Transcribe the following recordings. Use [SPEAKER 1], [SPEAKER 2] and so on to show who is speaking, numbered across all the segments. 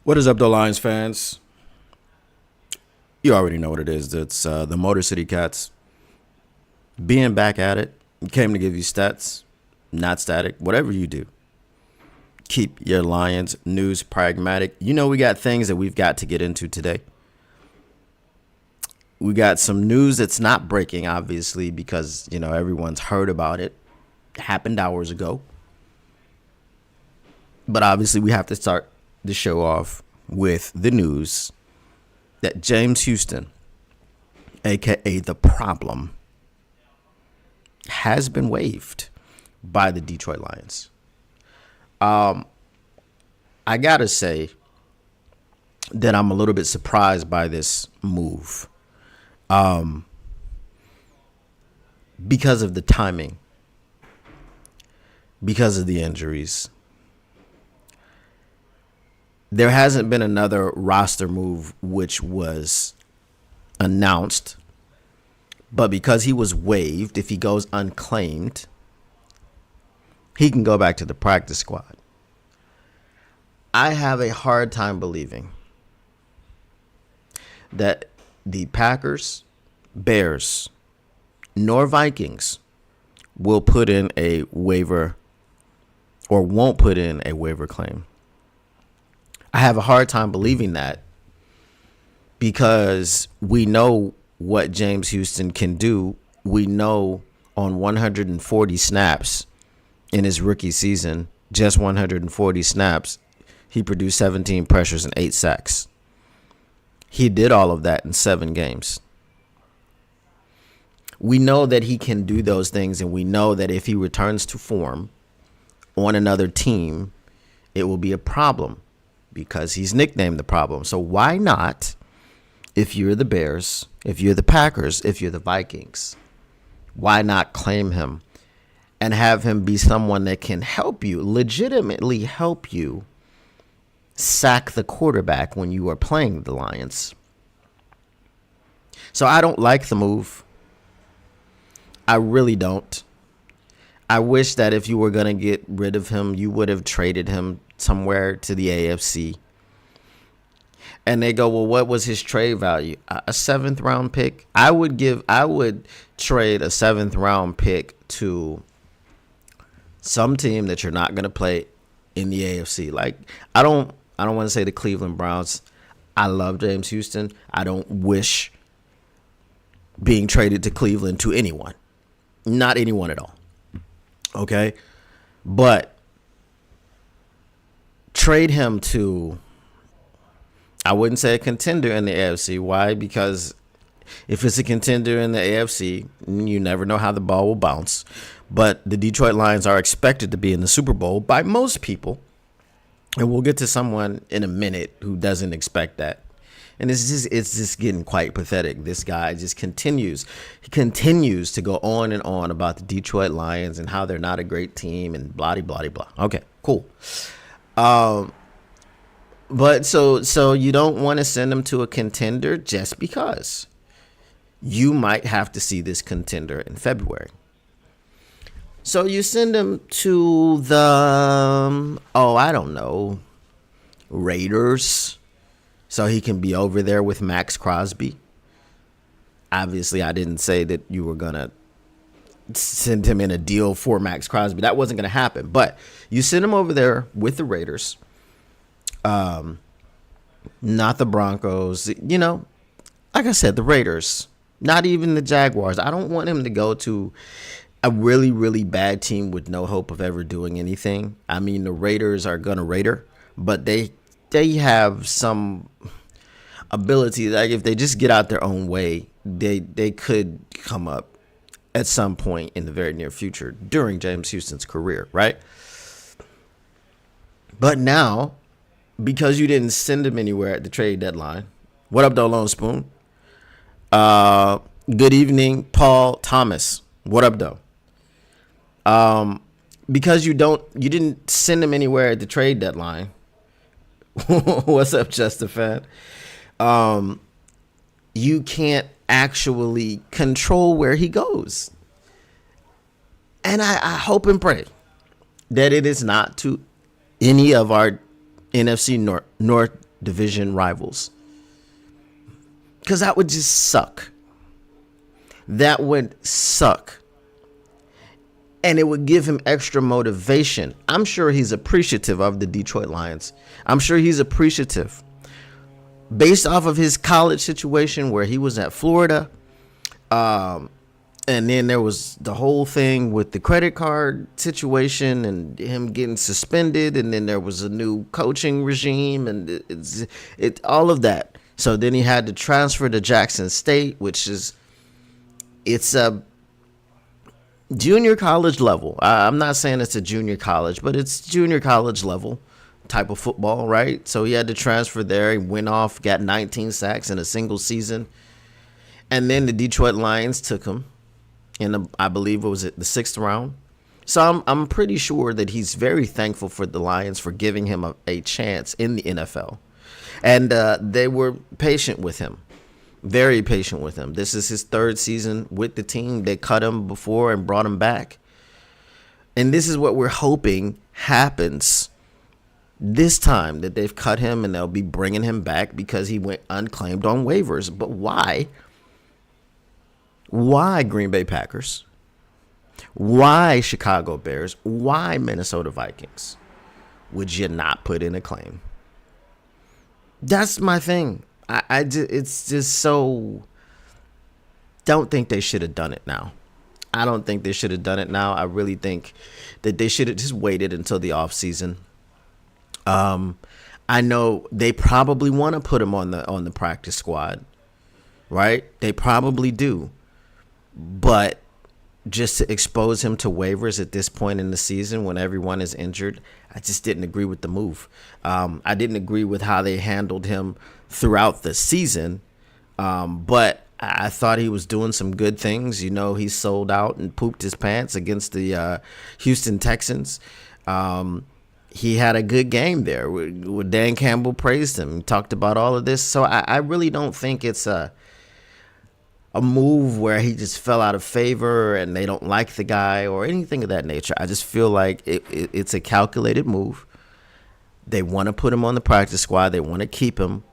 [SPEAKER 1] What is up, though, Lions fans? You already know what it is. It's the Motor City Cats being back at it. Came to give you stats, not static. Whatever you do, keep your Lions news pragmatic. You know we got things that we've got to get into today. We got some news that's not breaking, obviously, because, you know, everyone's heard about it. It happened hours ago. But obviously we have to start the show off with the news that James Houston, a.k.a. The Problem, has been waived by the Detroit Lions. I got to say that I'm a little bit surprised by this move because of the timing, because of the injuries. There hasn't been another roster move which was announced, but because he was waived, if he goes unclaimed, he can go back to the practice squad. I have a hard time believing that the Packers, Bears, nor Vikings will put in a waiver or won't put in a waiver claim. I have a hard time believing that because we know what James Houston can do. We know on 140 snaps in his rookie season, just 140 snaps, he produced 17 pressures and 8 sacks. He did all of that in 7 games. We know that he can do those things, and we know that if he returns to form on another team, it will be a problem because he's nicknamed The Problem. So why not, if you're the Bears, if you're the Packers, if you're the Vikings, why not claim him and have him be someone that can help you, legitimately help you sack the quarterback when you are playing the Lions? So I don't like the move. I really don't. I wish that if you were going to get rid of him, you would have traded him somewhere to the AFC. And they go, well, what was his trade value? A 7th round pick? I would trade a 7th round pick to some team that you're not going to play in the AFC. Like, I don't want to say the Cleveland Browns. I love James Houston. I don't wish being traded to Cleveland to anyone. Not anyone at all. Okay? But trade him to, I wouldn't say a contender in the AFC. Why? Because if it's a contender in the AFC, you never know how the ball will bounce. But the Detroit Lions are expected to be in the Super Bowl by most people. And we'll get to someone in a minute who doesn't expect that. And it's just getting quite pathetic. This guy just continues to go on and on about the Detroit Lions and how they're not a great team and blah, blah, blah. Okay, cool. But so you don't want to send them to a contender just because you might have to see this contender in February. So you send him to the, I don't know, Raiders, so he can be over there with Max Crosby. Obviously, I didn't say that you were going to send him in a deal for Max Crosby. That wasn't going to happen. But you send him over there with the Raiders, not the Broncos. You know, like I said, the Raiders, not even the Jaguars. I don't want him to go to a really, really bad team with no hope of ever doing anything. I mean, the Raiders are going to Raider, but they have some ability. Like, if they just get out their own way, they could come up at some point in the very near future during James Houston's career, right? But now, because you didn't send him anywhere at the trade deadline, what up, though, Lone Spoon? Good evening, Paul Thomas. What up, though? Because you didn't send him anywhere at the trade deadline. What's up, Justifan? You can't actually control where he goes. And I hope and pray that it is not to any of our NFC North division rivals. Because that would just suck. That would suck. And it would give him extra motivation. I'm sure he's appreciative of the Detroit Lions. I'm sure he's appreciative. Based off of his college situation where he was at Florida, and then there was the whole thing with the credit card situation and him getting suspended, and then there was a new coaching regime and it all of that. So then he had to transfer to Jackson State, which is it's a junior college level. I'm not saying it's a junior college, but it's junior college level type of football, right? So he had to transfer there. He went off, got 19 sacks in a single season. And then the Detroit Lions took him in, I believe it was the 6th round. So I'm pretty sure that he's very thankful for the Lions for giving him a chance in the NFL. And they were patient with him, very patient with him. This is his 3rd season with the team. They cut him before and brought him back. And this is what we're hoping happens this time, that they've cut him and they'll be bringing him back because he went unclaimed on waivers. But why? Why Green Bay Packers? Why Chicago Bears? Why Minnesota Vikings? Would you not put in a claim? That's my thing. It's just so. Don't think they should have done it now. I don't think they should have done it now. I really think that they should have just waited until the offseason. I know they probably want to put him on the practice squad, right? They probably do. But just to expose him to waivers at this point in the season when everyone is injured, I just didn't agree with the move. I didn't agree with how they handled him throughout the season. But I thought he was doing some good things. You know, he sold out and pooped his pants against the Houston Texans. He had a good game there. Dan Campbell praised him. He talked about all of this. So I really don't think it's a move where he just fell out of favor and they don't like the guy or anything of that nature. I just feel like it's a calculated move. They want to put him on the practice squad. They want to keep him.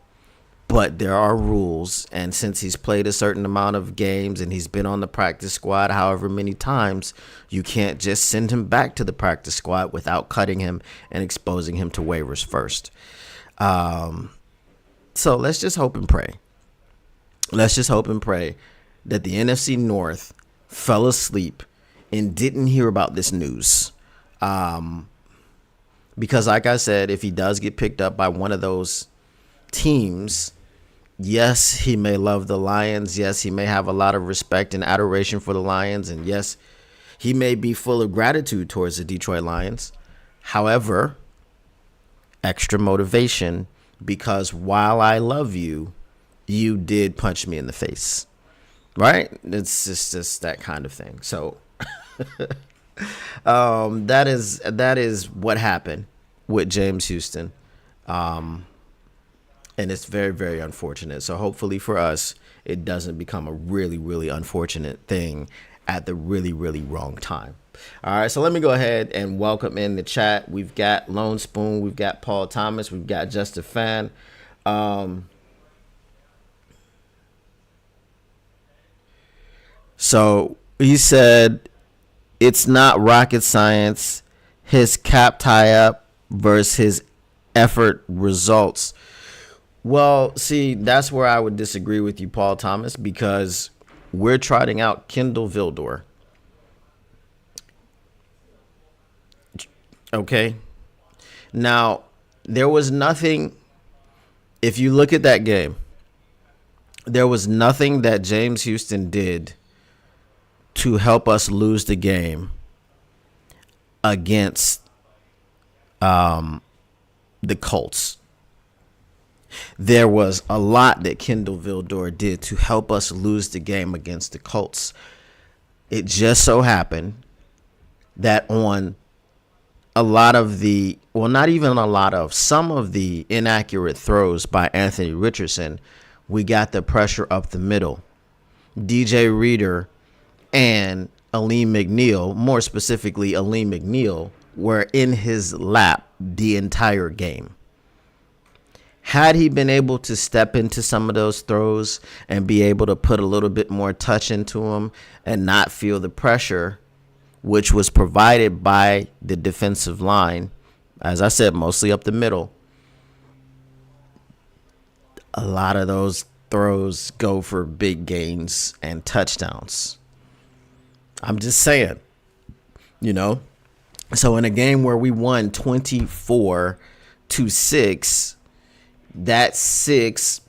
[SPEAKER 1] But there are rules, and since he's played a certain amount of games and he's been on the practice squad however many times, you can't just send him back to the practice squad without cutting him and exposing him to waivers first. So let's just hope and pray. Let's just hope and pray that the NFC North fell asleep and didn't hear about this news. Because like I said, if he does get picked up by one of those teams, yes, he may love the Lions. Yes, he may have a lot of respect and adoration for the Lions. And yes, he may be full of gratitude towards the Detroit Lions. However, extra motivation, because while I love you, you did punch me in the face. Right? It's just that kind of thing. So that is what happened with James Houston. And it's very, very unfortunate. So hopefully for us, it doesn't become a really, really unfortunate thing at the really, really wrong time. All right, so let me go ahead and welcome in the chat. We've got Lone Spoon. We've got Paul Thomas. We've got Just a Fan. So he said, it's not rocket science. His cap tie-up versus his effort results. Well, see, that's where I would disagree with you, Paul Thomas, because we're trotting out Kindle Vildor. Okay? Now, there was nothing, if you look at that game, there was nothing that James Houston did to help us lose the game against the Colts. There was a lot that Kindle Vildor did to help us lose the game against the Colts. It just so happened that on a lot of the, well, not even a lot of, some of the inaccurate throws by Anthony Richardson, we got the pressure up the middle. DJ Reader and Aleem McNeil, more specifically Aleem McNeil, were in his lap the entire game. Had he been able to step into some of those throws and be able to put a little bit more touch into them and not feel the pressure, which was provided by the defensive line, as I said, mostly up the middle, a lot of those throws go for big gains and touchdowns. I'm just saying, you know. So in a game where we won 24-6, that 6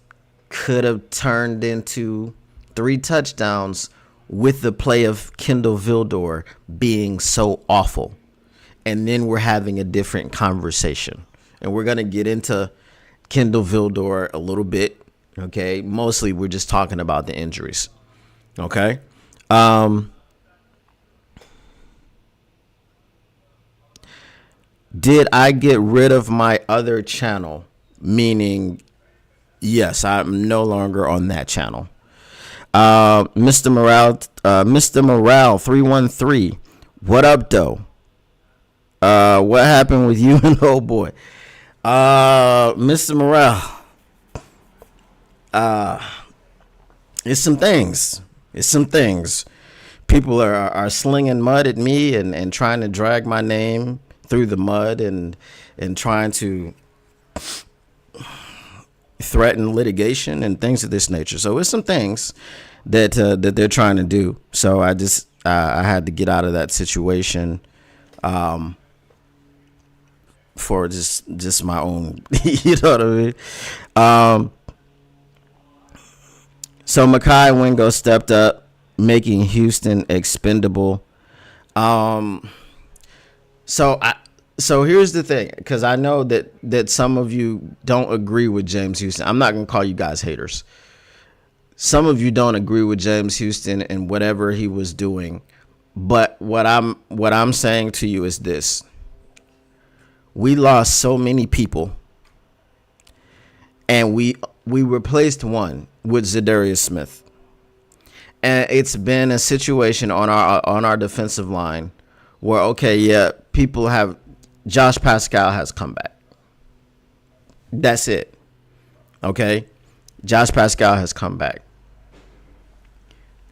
[SPEAKER 1] could have turned into 3 touchdowns with the play of Kindle Vildor being so awful. And then we're having a different conversation. And we're going to get into Kindle Vildor a little bit, okay? Mostly we're just talking about the injuries, okay? Did I get rid of my other channel? Meaning, yes, I'm no longer on that channel. Mr. Morale 313. What up, though? What happened with you and old boy? Mr. Morale. It's some things. People are slinging mud at me and trying to drag my name through the mud and trying to threaten litigation and things of this nature. So it's some things that they're trying to do. So I had to get out of that situation for just my own, you know what I mean? So Mekhi Wingo stepped up, making Houston expendable. So here's the thing, because I know that some of you don't agree with James Houston. I'm not going to call you guys haters. Some of you don't agree with James Houston and whatever he was doing. But what I'm saying to you is this. We lost so many people, and we replaced one with Zadarius Smith. And it's been a situation on our defensive line where, okay, yeah, people have Josh Pascal has come back. That's it. Okay? Josh Pascal has come back.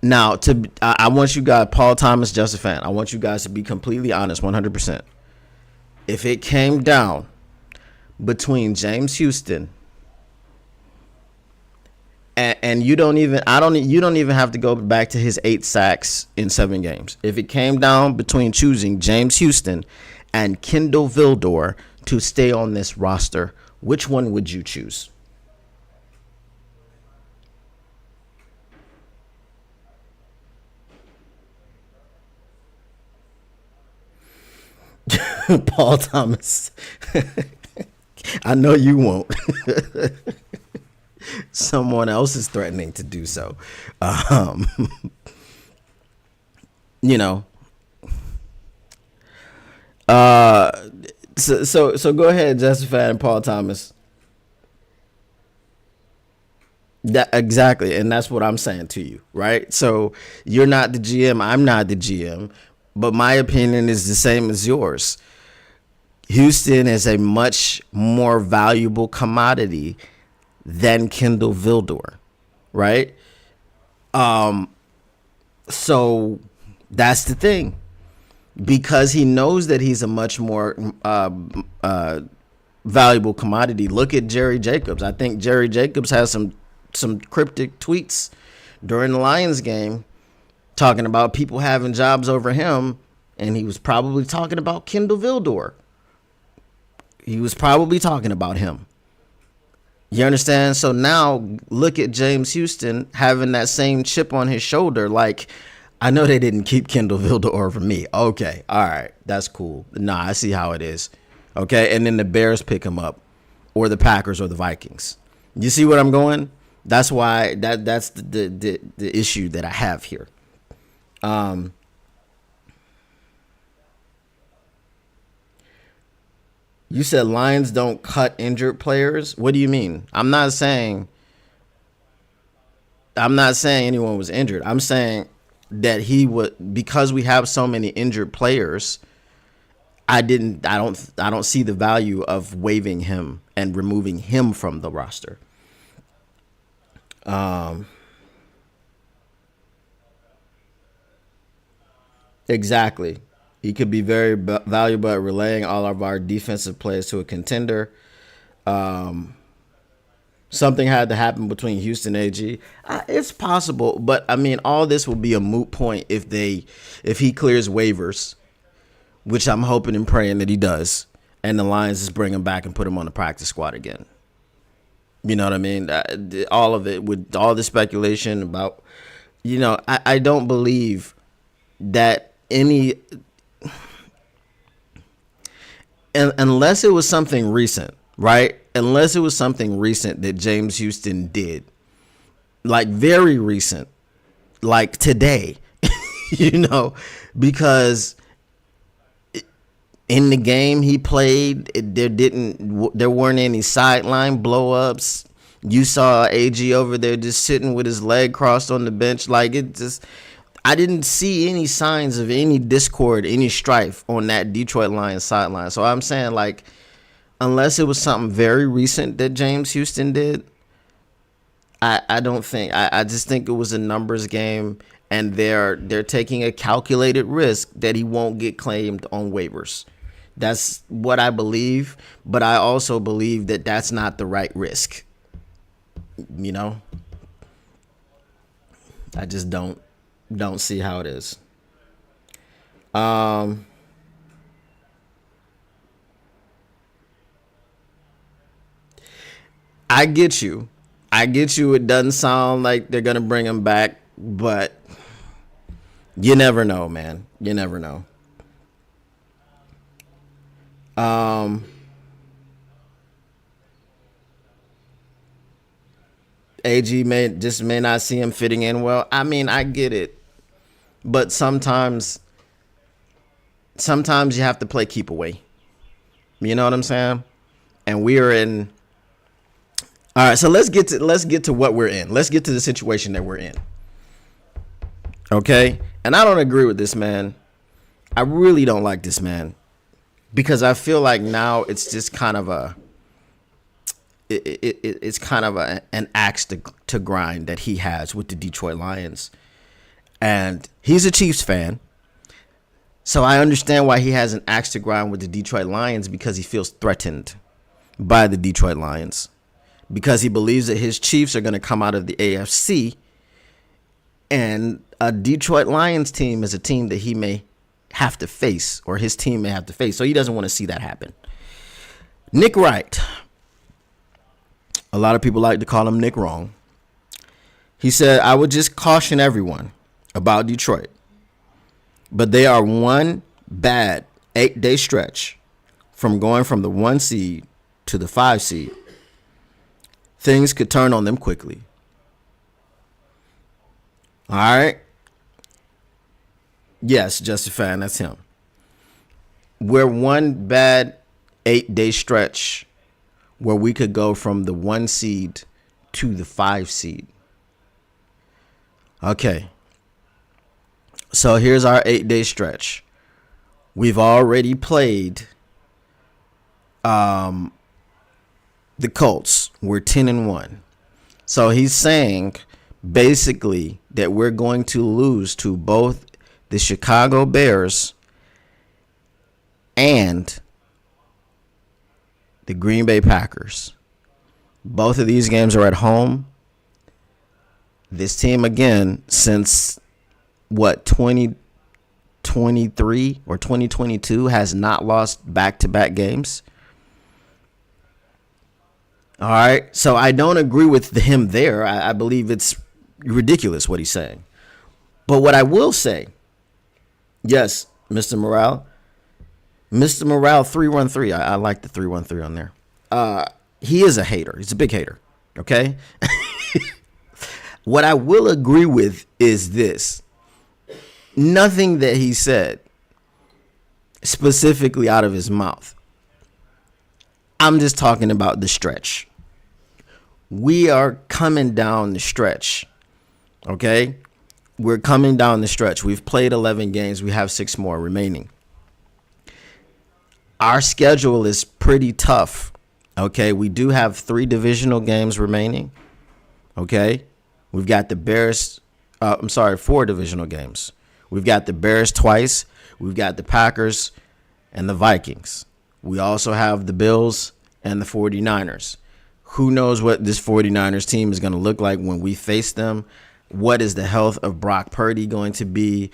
[SPEAKER 1] Now, I want you guys, Paul Thomas, just a fan, I want you guys to be completely honest, 100%. If it came down between James Houston and you don't even have to go back to his 8 sacks in 7 games. If it came down between choosing James Houston and Kindle Vildor to stay on this roster, which one would you choose? Paul Thomas. I know you won't. Someone else is threatening to do so. You know. So go ahead, Justify and Paul Thomas. That exactly, and that's what I'm saying to you, right? So you're not the GM, I'm not the GM, but my opinion is the same as yours. Houston is a much more valuable commodity than Kindle Vildor, right? So that's the thing. Because he knows that he's a much more valuable commodity. Look at Jerry Jacobs. I think Jerry Jacobs has some cryptic tweets during the Lions game talking about people having jobs over him, and he was probably talking about Kindle Vildor. He was probably talking about him. You understand? So now look at James Houston having that same chip on his shoulder. Like, I know they didn't keep Kindle Vildor for me. Okay. All right. That's cool. Nah, I see how it is. Okay. And then the Bears pick him up, or the Packers, or the Vikings. You see what I'm going? That's why that's the issue that I have here. You said Lions don't cut injured players. What do you mean? I'm not saying anyone was injured. I'm saying that he would, because we have so many injured players, I don't see the value of waiving him and removing him from the roster. Exactly. He could be very valuable at relaying all of our defensive plays to a contender. Something had to happen between Houston and AG. It's possible, but I mean, all this will be a moot point if he clears waivers, which I'm hoping and praying that he does, and the Lions just bring him back and put him on the practice squad again. You know what I mean? All of it, with all the speculation about, I don't believe that unless it was something recent, right? Unless it was something recent that James Houston did, like very recent, like today, because in the game he played, there weren't any sideline blow-ups. You saw AG over there just sitting with his leg crossed on the bench. I didn't see any signs of any discord, any strife on that Detroit Lions sideline. So I'm saying, like, unless it was something very recent that James Houston did, I don't think. I just think it was a numbers game, and they're taking a calculated risk that he won't get claimed on waivers. That's what I believe, but I also believe that that's not the right risk. I just don't see how it is. I get you. It doesn't sound like they're going to bring him back, but you never know, man. You never know. AG may not see him fitting in well. I mean, I get it, but sometimes you have to play keep away. You know what I'm saying? And we are in. All right, so let's get to what we're in. Let's get to the situation that we're in. Okay? And I don't agree with this man. I really don't like this man, because I feel like now it's just kind of it's kind of an axe to grind that he has with the Detroit Lions. And he's a Chiefs fan, so I understand why he has an axe to grind with the Detroit Lions, because he feels threatened by the Detroit Lions, because he believes that his Chiefs are going to come out of the AFC, and a Detroit Lions team is a team that he may have to face, or his team may have to face. So he doesn't want to see that happen. Nick Wright. A lot of people like to call him Nick Wrong. He said, I would just caution everyone about Detroit, but they are one bad 8-day stretch from going from the 1 seed to the 5 seed. Things could turn on them quickly. All right. Yes, Justifying, that's him. We're one bad 8-day stretch where we could go from the 1 seed to the 5 seed. Okay. So here's our 8-day stretch. We've already played the Colts. We're 10-1. So he's saying basically that we're going to lose to both the Chicago Bears and the Green Bay Packers. Both of these games are at home. This team, again, since 2023 or 2022, has not lost back-to-back games. All right. So I don't agree with him there. I believe it's ridiculous what he's saying. But what I will say, yes, Mr. Morale. Mr. Morale 313. I like the 313 on there. He is a hater. He's a big hater. Okay. What I will agree with is this. Nothing that he said specifically out of his mouth. I'm just talking about the stretch. We are coming down the stretch. Okay. We're coming down the stretch. We've played 11 games. We have 6 more remaining. our schedule is pretty tough. Okay, we do have 3 divisional games remaining. Okay, we've got the Bears. 4 divisional games. We've got the Bears twice. We've got the Packers and the Vikings. We also have the Bills and the 49ers. Who knows what this 49ers team is going to look like when we face them? What is the health of Brock Purdy going to be?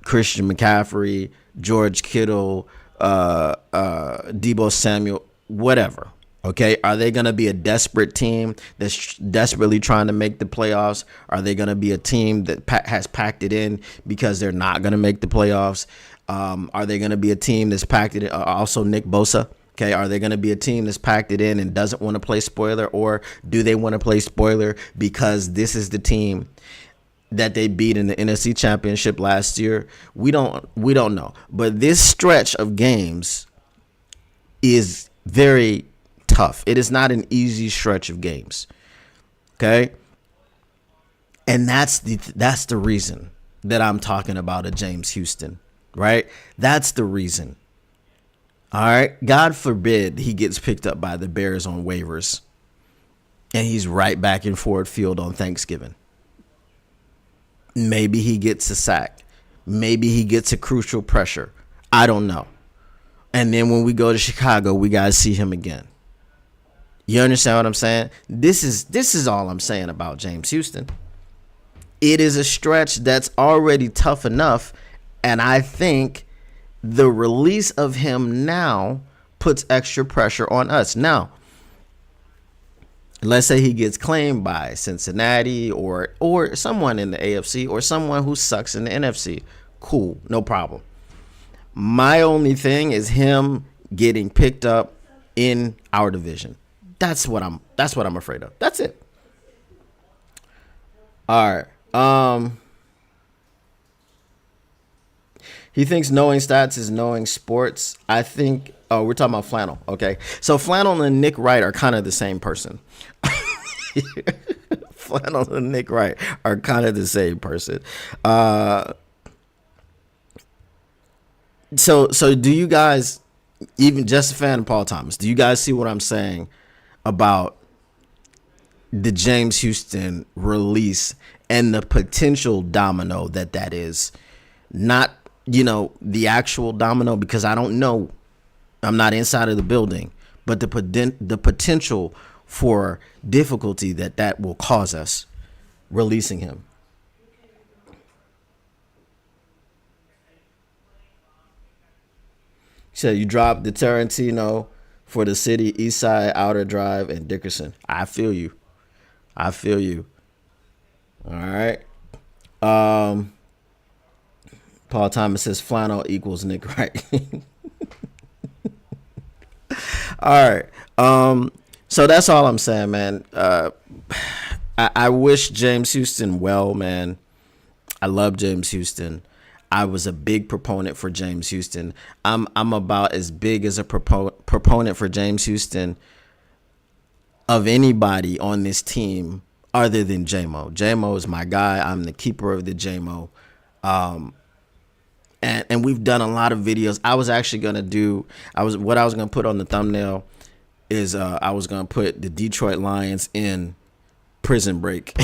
[SPEAKER 1] Christian McCaffrey, George Kittle, Deebo Samuel, whatever. Okay, are they going to be a desperate team that's desperately trying to make the playoffs? Are they going to be a team that has packed it in because they're not going to make the playoffs? Are they going to be a team that's packed it in? Also, Nick Bosa. Okay, are they going to be a team that's packed it in and doesn't want to play spoiler, or do they want to play spoiler because this is the team that they beat in the NFC Championship last year? We don't know. But this stretch of games is very tough. It is not an easy stretch of games. Okay? And that's the reason that I'm talking about a James Houston, right? That's the reason. All right? God forbid he gets picked up by the Bears on waivers and he's right back in Ford Field on Thanksgiving. Maybe he gets a sack. Maybe he gets a crucial pressure. I don't know. And then when we go to Chicago, we got to see him again. You understand what I'm saying? This is all I'm saying about James Houston. It is a stretch that's already tough enough, and I think the release of him now puts extra pressure on us. Now, let's say he gets claimed by Cincinnati or someone in the AFC or someone who sucks in the NFC. Cool, no problem. My only thing is him getting picked up in our division. That's what I'm afraid of. That's it. All right. He thinks knowing stats is knowing sports. I think we're talking about Flannel. Okay. So Flannel and Nick Wright are kind of the same person. Flannel and Nick Wright are kind of the same person. So do you guys, even just a fan of Paul Thomas, do you guys see what I'm saying about the James Houston release and the potential domino that is? Not, the actual domino, because I don't know. I'm not inside of the building, but the potential for difficulty that will cause us releasing him. So you dropped the Tarantino for the city, East Side, Outer Drive, and Dickerson. I feel you. All right. Paul Thomas says Flannel equals Nick Wright. All right. So that's all I'm saying, man. I wish James Houston well, man. I love James Houston. I was a big proponent for James Houston. I'm about as big as a proponent for James Houston of anybody on this team other than J-Mo. J-Mo is my guy. I'm the keeper of the J-Mo. And we've done a lot of videos. I was going to put on the thumbnail is I was going to put the Detroit Lions in Prison Break.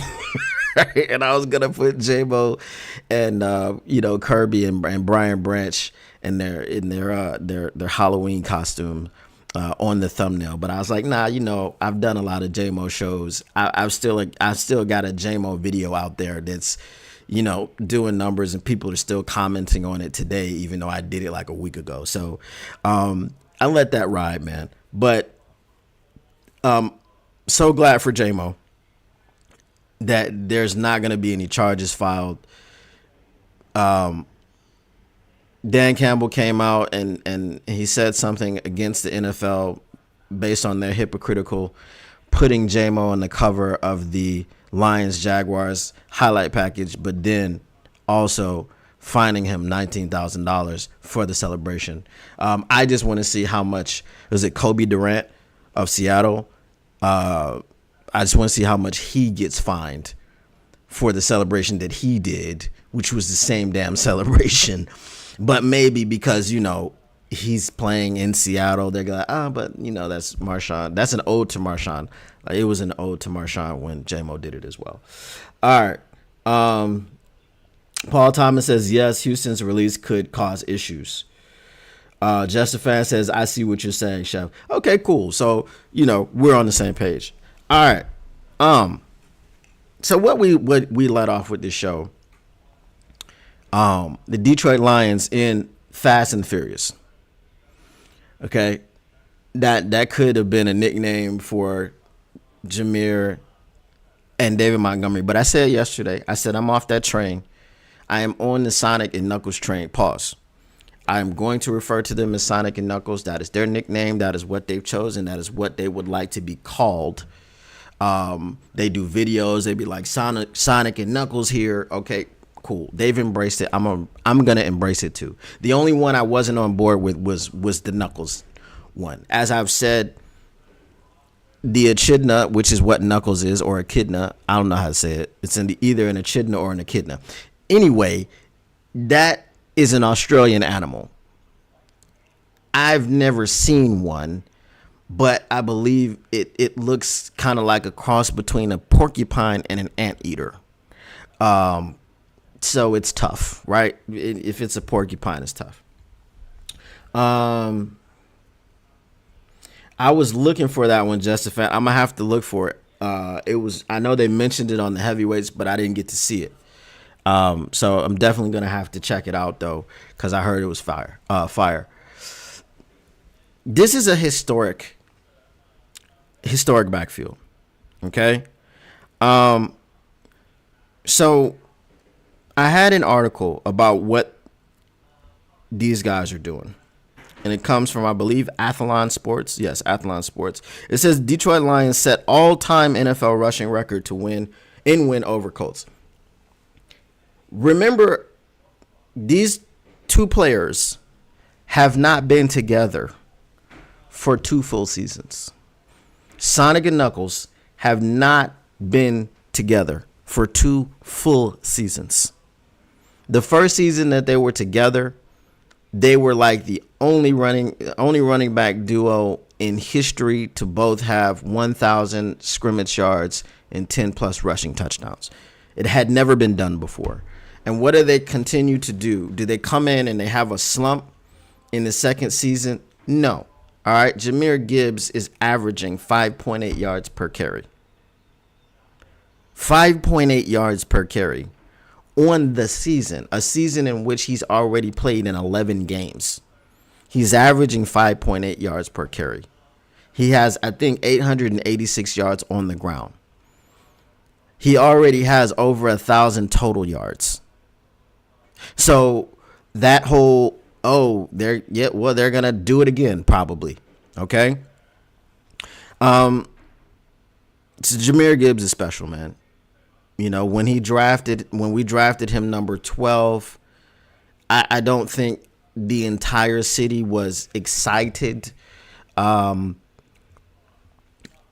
[SPEAKER 1] Right? And I was going to put J-Mo and Kirby and Brian Branch in their Halloween costume on the thumbnail. But I was like, nah, I've done a lot of J-Mo shows. I've still got a J-Mo video out there that's doing numbers, and people are still commenting on it today, even though I did it like a week ago. So I let that ride, man. But so glad for J-Mo that there's not going to be any charges filed. Dan Campbell came out and he said something against the NFL based on their hypocritical putting J-Mo on the cover of the Lions Jaguars highlight package, but then also fining him $19,000 for the celebration. I just want to see how much was it Kobe Durant of Seattle. I just want to see how much he gets fined for the celebration that he did, which was the same damn celebration. But maybe because, he's playing in Seattle. They're like, but that's Marshawn. That's an ode to Marshawn. Like, it was an ode to Marshawn when J-Mo did it as well. All right. Paul Thomas says, yes, Houston's release could cause issues. Justin Fan says, I see what you're saying, Chef. Okay, cool. So, we're on the same page. All right. So what we let off with this show, the Detroit Lions in Fast and Furious. Okay. That could have been a nickname for Jameer and David Montgomery. But I said yesterday, I'm off that train. I am on the Sonic and Knuckles train. Pause. I am going to refer to them as Sonic and Knuckles. That is their nickname. That is what they've chosen. That is what they would like to be called. They do videos. They be like Sonic and Knuckles here. Okay, cool. They've embraced it. I'm gonna embrace it too. The only one I wasn't on board with was the Knuckles one. As I've said, the echidna, which is what Knuckles is, or echidna. I don't know how to say it. It's either an echidna or an echidna. Anyway, that is an Australian animal. I've never seen one, but I believe it looks kind of like a cross between a porcupine and an anteater. So it's tough, right? If it's a porcupine, it's tough. I was looking for that one, Justin. I'm gonna have to look for it. I know they mentioned it on the heavyweights, but I didn't get to see it. So I'm definitely gonna have to check it out though, because I heard it was fire. This is a historic backfield. Okay. So I had an article about what these guys are doing. And it comes from, I believe, Athlon Sports. Yes, Athlon Sports. It says Detroit Lions set all-time NFL rushing record to win over Colts. Remember, these two players have not been together for 2 full seasons. Sonic and Knuckles have not been together for 2 full seasons. The first season that they were together, they were like the only running back duo in history to both have 1,000 scrimmage yards and 10 plus rushing touchdowns. It had never been done before. And what do they continue to do? Do they come in and they have a slump in the second season? No. All right. Jahmyr Gibbs is averaging 5.8 yards per carry. 5.8 yards per carry on the season, a season in which he's already played in 11 games. He's averaging 5.8 yards per carry. He has, I think, 886 yards on the ground. He already has over 1,000 total yards. So that whole, they're going to do it again, probably. Okay. So Jahmyr Gibbs is special, man. When we drafted him number 12, I don't think the entire city was excited. I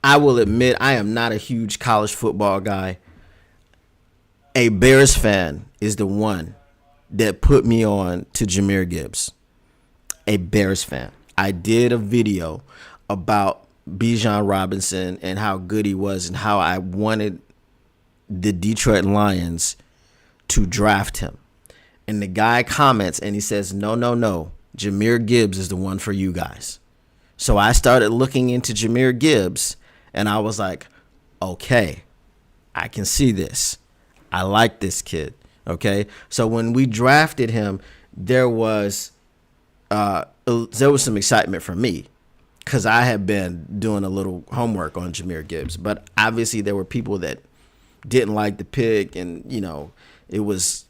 [SPEAKER 1] will admit I am not a huge college football guy. A Bears fan is the one that put me on to Jahmyr Gibbs. A Bears fan. I did a video about Bijan Robinson and how good he was and how I wanted the Detroit Lions to draft him. And the guy comments and he says, no, Jahmyr Gibbs is the one for you guys. So I started looking into Jahmyr Gibbs and I was like, okay, I can see this. I like this kid. Okay. So when we drafted him, there was some excitement for me because I had been doing a little homework on Jahmyr Gibbs, but obviously there were people that didn't like the pick, and it was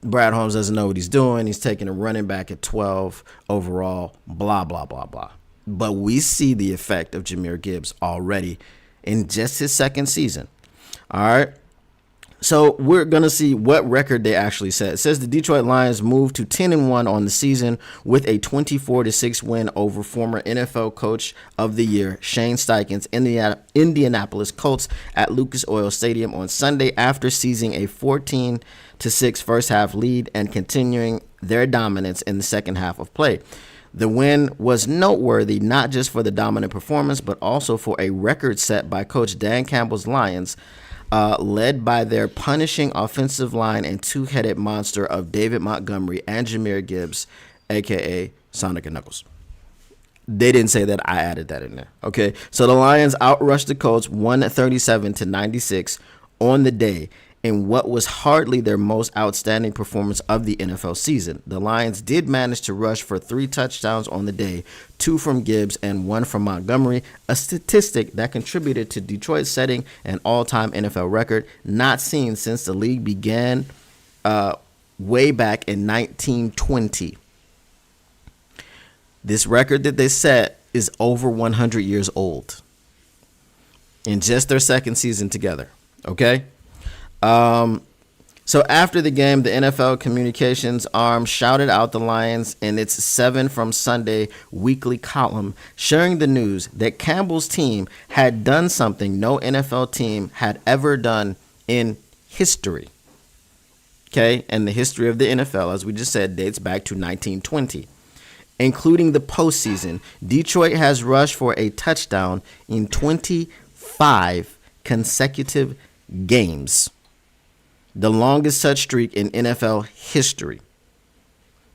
[SPEAKER 1] Brad Holmes doesn't know what he's doing. He's taking a running back at 12 overall, blah, blah, blah, blah. But we see the effect of Jahmyr Gibbs already in just his second season. All right. So we're going to see what record they actually set. It says the Detroit Lions moved to 10-1 on the season with a 24-6 win over former NFL Coach of the Year Shane Steichen's Indianapolis Colts at Lucas Oil Stadium on Sunday after seizing a 14-6 first half lead and continuing their dominance in the second half of play. The win was noteworthy not just for the dominant performance, but also for a record set by Coach Dan Campbell's Lions, led by their punishing offensive line and two-headed monster of David Montgomery and Jahmyr Gibbs, a.k.a. Sonic and Knuckles. They didn't say that. I added that in there. Okay, so the Lions outrushed the Colts 137-96 on the day in what was hardly their most outstanding performance of the NFL season. The Lions did manage to rush for 3 touchdowns on the day, 2 from Gibbs and 1 from Montgomery, a statistic that contributed to Detroit setting an all-time NFL record not seen since the league began way back in 1920. This record that they set is over 100 years old in just their second season together, okay? So after the game, the NFL communications arm shouted out the Lions in its 7 from Sunday weekly column, sharing the news that Campbell's team had done something no NFL team had ever done in history. Okay, and the history of the NFL, as we just said, dates back to 1920. Including the postseason, Detroit has rushed for a touchdown in 25 consecutive games. The longest such streak in NFL history.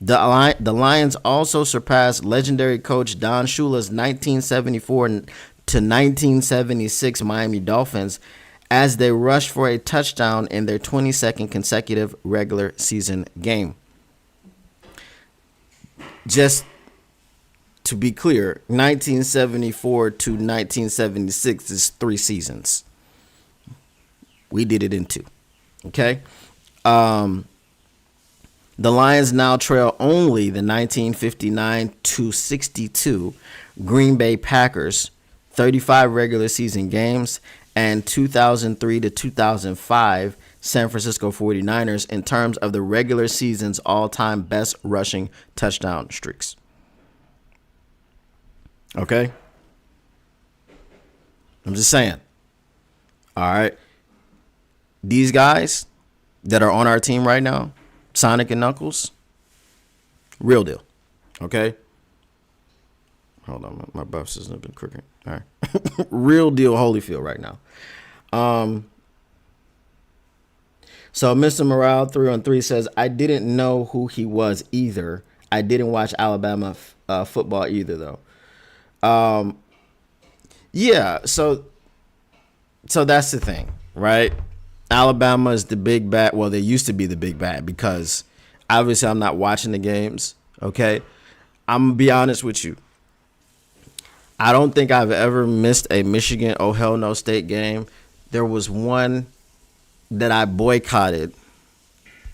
[SPEAKER 1] The Lions also surpassed legendary coach Don Shula's 1974 to 1976 Miami Dolphins as they rushed for a touchdown in their 22nd consecutive regular season game. Just to be clear, 1974 to 1976 is 3 seasons. We did it in 2. Okay. The Lions now trail only the 1959 to 62 Green Bay Packers 35 regular season games and 2003 to 2005 San Francisco 49ers in terms of the regular season's all-time best rushing touchdown streaks. Okay? I'm just saying. All right. These guys that are on our team right now, Sonic and Knuckles, real deal. Okay? Hold on. My buff system has been crooked. All right. Real deal Holyfield right now. So Mr. Morale 3-on-3 says, I didn't know who he was either. I didn't watch Alabama football either, though. Yeah, so that's the thing, right? Alabama is the big bad. Well, they used to be the big bad because obviously I'm not watching the games, okay? I'm going to be honest with you. I don't think I've ever missed a Michigan oh hell no state game. There was one that I boycotted.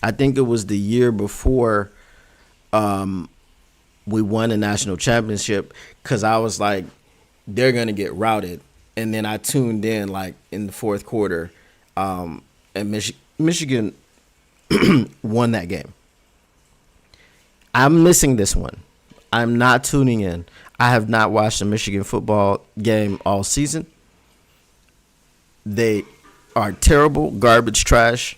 [SPEAKER 1] I think it was the year before we won the national championship because I was like, they're going to get routed. And then I tuned in like in the fourth quarter and Michigan won that game. I'm missing this one. I'm not tuning in. I have not watched a Michigan football game all season. They are terrible, garbage trash.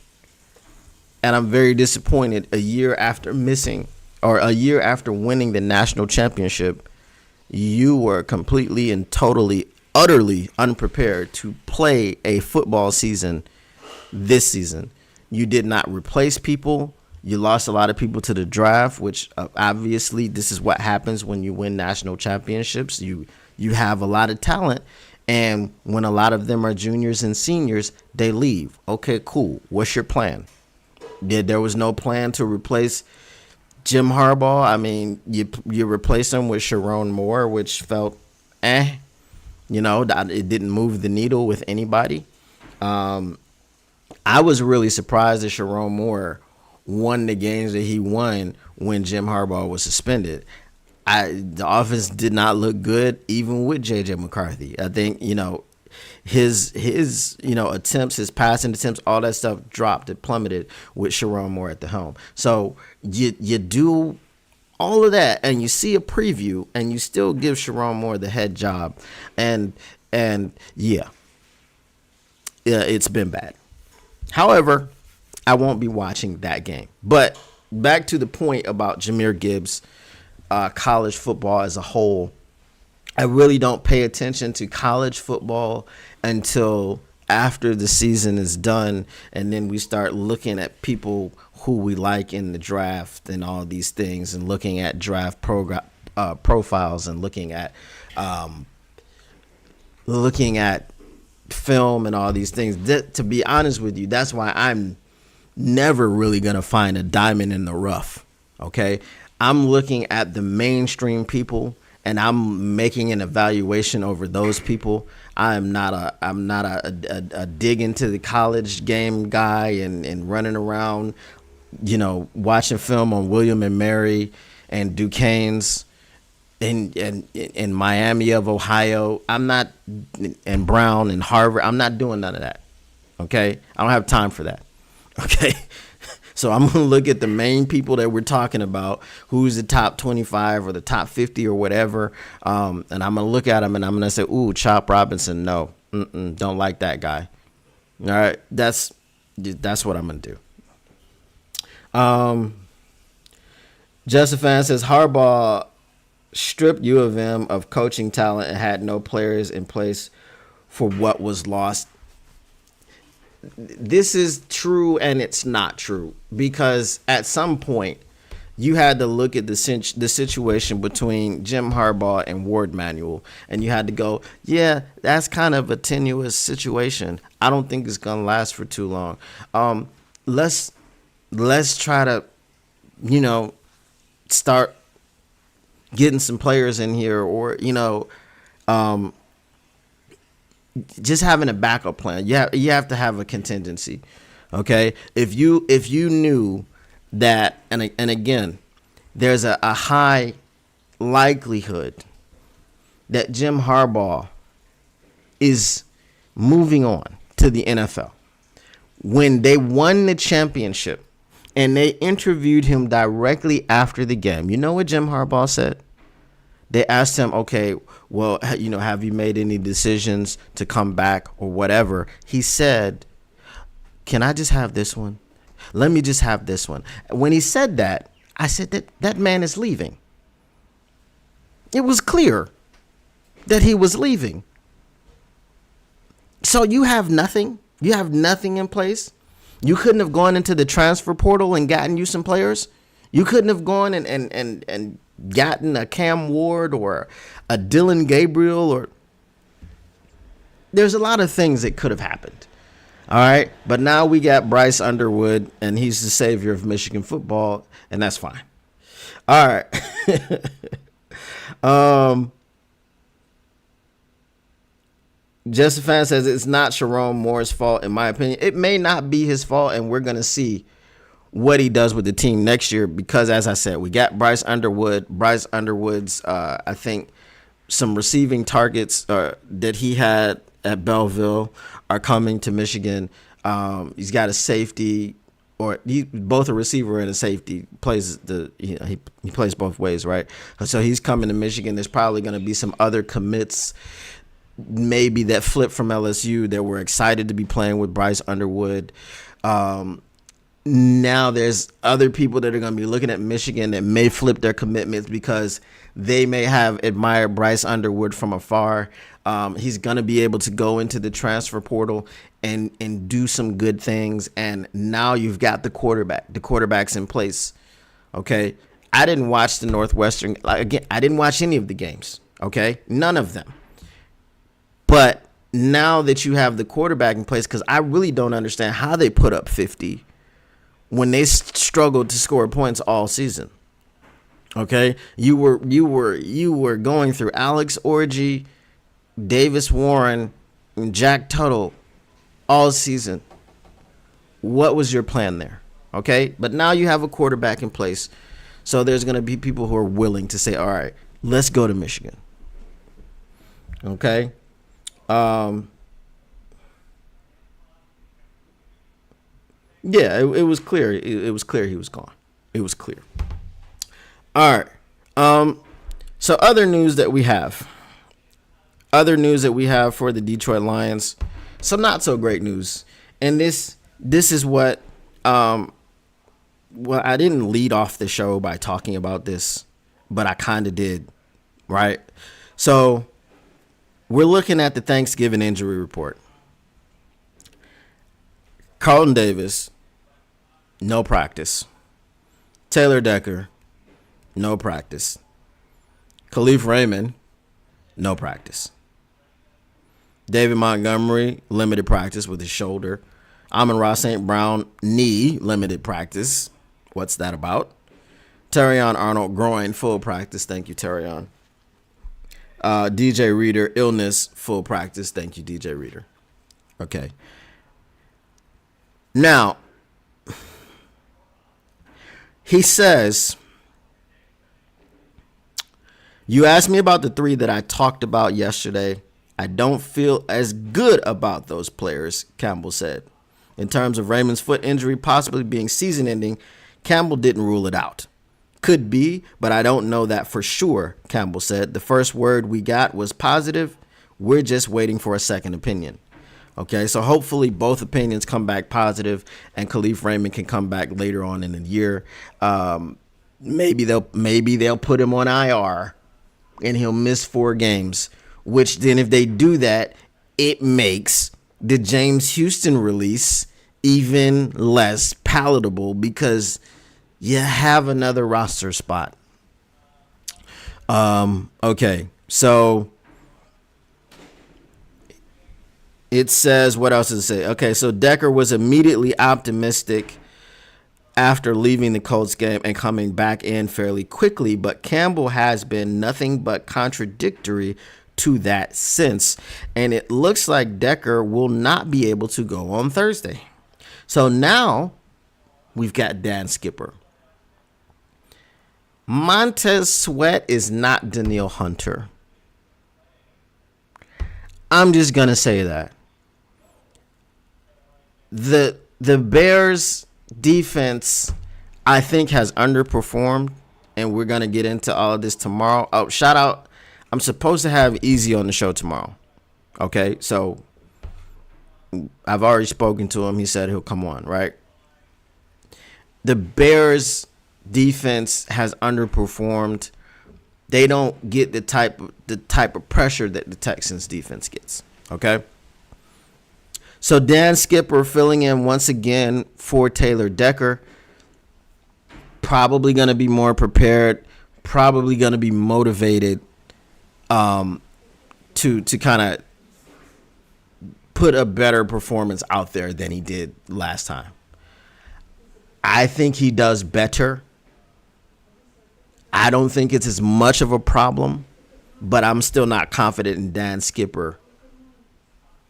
[SPEAKER 1] And I'm very disappointed a year after winning the national championship, you were completely and totally, utterly unprepared to play a football season this season. You did not replace people. You lost a lot of people to the draft, which obviously this is what happens when you win national championships. You have a lot of talent, and when a lot of them are juniors and seniors, they leave. Okay, cool. What's your plan? There was no plan to replace Jim Harbaugh. I mean, you replace him with Sharon Moore, which felt it didn't move the needle with anybody. I was really surprised that Sharon Moore won the games that he won when Jim Harbaugh was suspended. The offense did not look good, even with J.J. McCarthy. I think, his attempts, his passing attempts, all that stuff dropped. It plummeted with Sharon Moore at the helm. So you do all of that, and you see a preview, and you still give Sharon Moore the head job. And yeah, it's been bad. However, I won't be watching that game. But back to the point about Jahmyr Gibbs college football as a whole. I really don't pay attention to college football until after the season is done, and then we start looking at people who we like in the draft and all these things, and looking at draft profiles, and looking at film and all these things. To be honest with you, that's why I'm never really gonna find a diamond in the rough. Okay, I'm looking at the mainstream people, and I'm making an evaluation over those people. I'm not a dig into the college game guy and running around, watching film on William and Mary and Duquesne's in Miami of Ohio. I'm not, and Brown and Harvard. I'm not doing none of that. Okay, I don't have time for that. Okay. So I'm going to look at the main people that we're talking about, who's the top 25 or the top 50 or whatever, and I'm going to look at them and I'm going to say, ooh, Chop Robinson, no, don't like that guy. All right, that's what I'm going to do. Justin Fan says, Harbaugh stripped U of M of coaching talent and had no players in place for what was lost. This is true and it's not true, because at some point you had to look at the situation between Jim Harbaugh and Ward Manuel, and you had to go, yeah, that's kind of a tenuous situation. I don't think it's going to last for too long. Let's try to, start getting some players in here, or, just having a backup plan. You have to have a contingency. Okay, if you knew that, and again, there's a high likelihood that Jim Harbaugh is moving on to the NFL. When they won the championship and they interviewed him directly after the game, you know what Jim Harbaugh said? They asked him, okay, well, have you made any decisions to come back or whatever? He said, can I just have this one? Let me just have this one. When he said that, I said that man is leaving. It was clear that he was leaving. So you have nothing. You have nothing in place. You couldn't have gone into the transfer portal and gotten you some players. You couldn't have gone and gotten a Cam Ward or a Dylan Gabriel, or there's a lot of things that could have happened. All right. But now we got Bryce Underwood, and he's the savior of Michigan football, and that's fine. All right. Justin Fan says it's not Sharon Moore's fault, in my opinion. It may not be his fault, and we're going to see what he does with the team next year, because, as I said, we got Bryce Underwood. Bryce Underwood's, I think, some receiving targets that he had at Belleville are coming to Michigan. He's got a safety, or both a receiver and a safety. He plays both ways, right? So he's coming to Michigan. There's probably going to be some other commits, maybe that flip from LSU that were excited to be playing with Bryce Underwood. Now there's other people that are going to be looking at Michigan that may flip their commitments because they may have admired Bryce Underwood from afar. He's going to be able to go into the transfer portal and do some good things. And now you've got the quarterback. The quarterback's in place. Okay. I didn't watch the Northwestern. Again, I didn't watch any of the games. Okay. None of them. But now that you have the quarterback in place, because I really don't understand how they put up 50 when they struggled to score points all season. Okay, you were going through Alex Orji, Davis Warren, and Jack Tuttle all season. What was your plan there? Okay, but now you have a quarterback in place, so there's going to be people who are willing to say, all right, let's go to Michigan. Okay. Yeah, it was clear. It was clear he was gone. It was clear. All right. So other news that we have for the Detroit Lions, some not so great news. And this is what, well, I didn't lead off the show by talking about this. but I kind of did, right? So we're looking at the Thanksgiving injury report. Carlton Davis, no practice. Taylor Decker, no practice. Khalif Raymond, no practice. David Montgomery, limited practice with his shoulder. Amon-Ra St. Brown, knee, limited practice. What's that about? Terrion Arnold, groin, full practice. Thank you, Terrion. DJ Reader, illness, full practice. Thank you, DJ Reader. Okay. Now, he says, you asked me about the three that I talked about yesterday. I don't feel as good about those players, Campbell said. In terms of Raymond's foot injury possibly being season-ending, Campbell didn't rule it out. Could be, but I don't know that for sure, Campbell said. The first word we got was positive. We're just waiting for a second opinion. Okay, so hopefully both opinions come back positive and Khalif Raymond can come back later on in the year. Maybe they'll put him on IR and he'll miss 4 games, which then if they do that, it makes the James Houston release even less palatable because you have another roster spot. Okay, so it says, what else does it say? Okay, so Decker was immediately optimistic after leaving the Colts game and coming back in fairly quickly, but Campbell has been nothing but contradictory to that since, and it looks like Decker will not be able to go on Thursday. So now we've got Dan Skipper. Montez Sweat is not Danielle Hunter. I'm just going to say that. The Bears defense, I think, has underperformed, and we're going to get into all of this tomorrow. Oh, shout out. I'm supposed to have Easy on the show tomorrow. Okay, so I've already spoken to him. He said he'll come on, right? The Bears defense has underperformed. They don't get the type of pressure that the Texans defense gets. Okay. So Dan Skipper filling in once again for Taylor Decker. Probably going to be more prepared. Probably going to be motivated to kind of put a better performance out there than he did last time. I think he does better. I don't think it's as much of a problem, but I'm still not confident in Dan Skipper.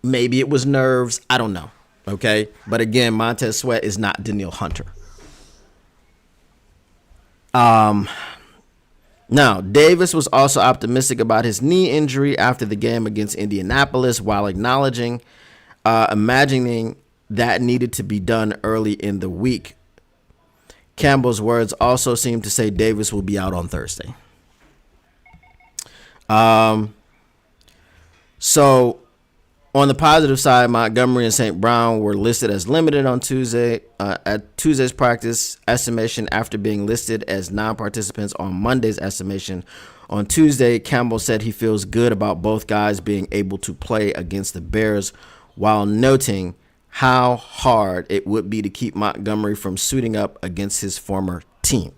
[SPEAKER 1] Maybe it was nerves. I don't know. Okay. But again, Montez Sweat is not Danielle Hunter. Now, Davis was also optimistic about his knee injury after the game against Indianapolis while imagining that needed to be done early in the week. Campbell's words also seem to say Davis will be out on Thursday. So on the positive side, Montgomery and St. Brown were listed as limited on Tuesday at Tuesday's practice estimation after being listed as non-participants on Monday's estimation. On Tuesday, Campbell said he feels good about both guys being able to play against the Bears while noting how hard it would be to keep Montgomery from suiting up against his former team.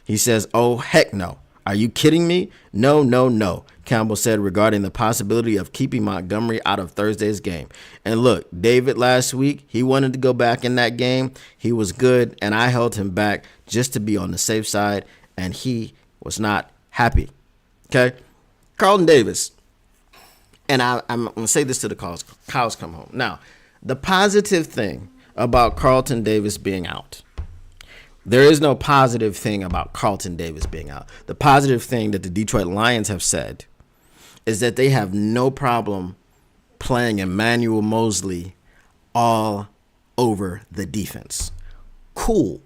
[SPEAKER 1] He says, "Oh, heck no. Are you kidding me? No, no, no," Campbell said regarding the possibility of keeping Montgomery out of Thursday's game. And look, David last week, he wanted to go back in that game. He was good, and I held him back just to be on the safe side, and he was not happy. Okay? Carlton Davis. And I'm going to say this till the cows come home. Now, the positive thing about Carlton Davis being out. There is no positive thing about Carlton Davis being out. The positive thing that the Detroit Lions have said is that they have no problem playing Emmanuel Mosley all over the defense. Cool.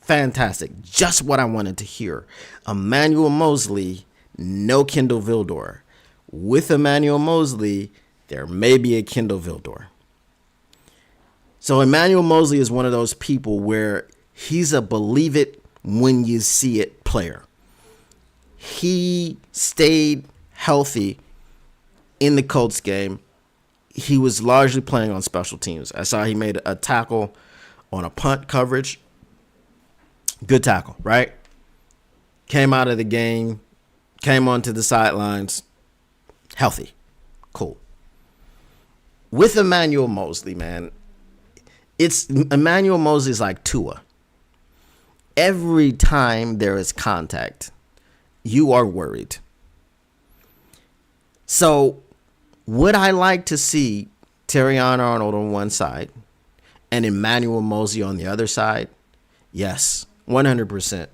[SPEAKER 1] Fantastic. Just what I wanted to hear. Emmanuel Mosley, no Kendall Vildor. With Emmanuel Mosley, there may be a Kendall Vildor. So Emmanuel Mosley is one of those people where he's a believe it when you see it player. he stayed healthy in the Colts game. He was largely playing on special teams. I saw he made a tackle on a punt coverage. Good tackle, right? Came out of the game, came onto the sidelines, healthy. Cool. With Emmanuel Moseley, man, Emmanuel Moseley is like Tua. Every time there is contact, you are worried. So would I like to see Terrion Arnold on one side and Emmanuel Moseley on the other side? Yes, 100%.